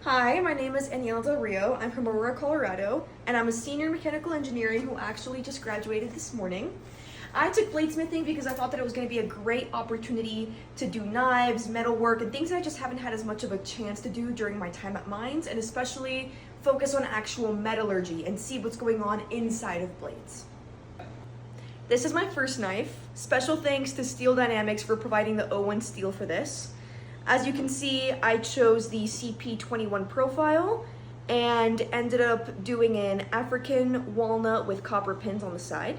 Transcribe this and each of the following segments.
Hi, my name is Aniela Del Rio. I'm from Aurora, Colorado, and I'm a senior in mechanical engineering who actually just graduated this morning. I took bladesmithing because I thought that it was going to be a great opportunity to do knives, metalwork, and things that I just haven't had as much of a chance to do during my time at mines, and especially focus on actual metallurgy and see what's going on inside of blades. This is my first knife. Special thanks to Steel Dynamics for providing the O1 steel for this. As you can see, I chose the CP21 profile and ended up doing an African walnut with copper pins on the side.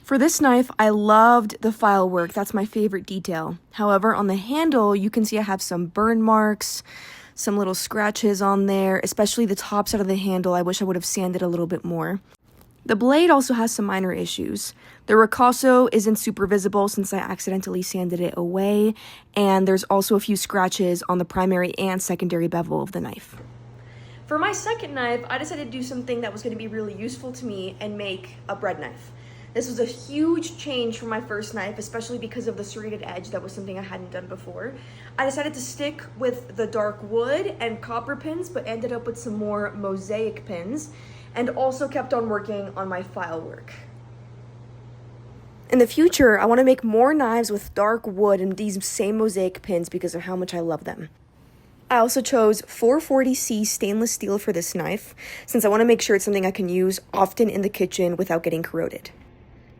For this knife, I loved the file work. That's my favorite detail. However, on the handle, you can see I have some burn marks, some little scratches on there, especially the top side of the handle. I wish I would have sanded a little bit more. The blade also has some minor issues. The ricasso isn't super visible since I accidentally sanded it away, and there's also a few scratches on the primary and secondary bevel of the knife. For my second knife, I decided to do something that was going to be really useful to me and make a bread knife. This was a huge change from my first knife, especially because of the serrated edge. That was something I hadn't done before. I decided to stick with the dark wood and copper pins, but ended up with some more mosaic pins, and also kept on working on my file work. In the future, I want to make more knives with dark wood and these same mosaic pins because of how much I love them. I also chose 440C stainless steel for this knife, since I want to make sure it's something I can use often in the kitchen without getting corroded.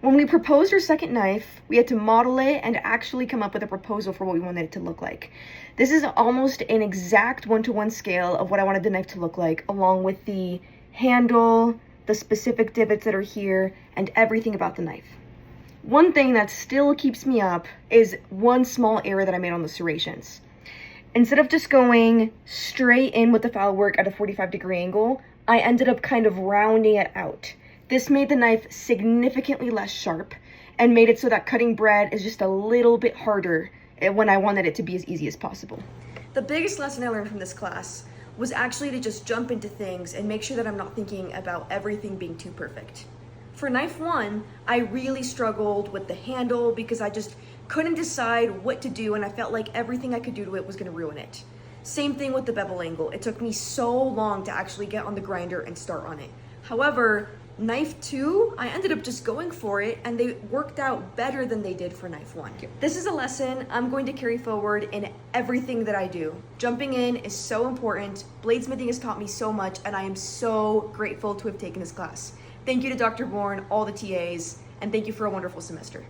When we proposed our second knife, we had to model it and actually come up with a proposal for what we wanted it to look like. This is almost an exact one-to-one scale of what I wanted the knife to look like, along with the handle, the specific divots that are here, and everything about the knife. One thing that still keeps me up is one small error that I made on the serrations. Instead of just going straight in with the file work at a 45-degree angle, I ended up kind of rounding it out. This made the knife significantly less sharp and made it so that cutting bread is just a little bit harder when I wanted it to be as easy as possible. The biggest lesson I learned from this class was actually to just jump into things and make sure that I'm not thinking about everything being too perfect. For knife one, I really struggled with the handle because I just couldn't decide what to do, and I felt like everything I could do to it was going to ruin it. Same thing with the bevel angle. It took me so long to actually get on the grinder and start on it. However, knife two, I ended up just going for it, and they worked out better than they did for knife one. This is a lesson I'm going to carry forward in everything that I do. Jumping in is so important. Bladesmithing has taught me so much, and I am so grateful to have taken this class. Thank you to Dr. Bourne, all the TAs, and thank you for a wonderful semester.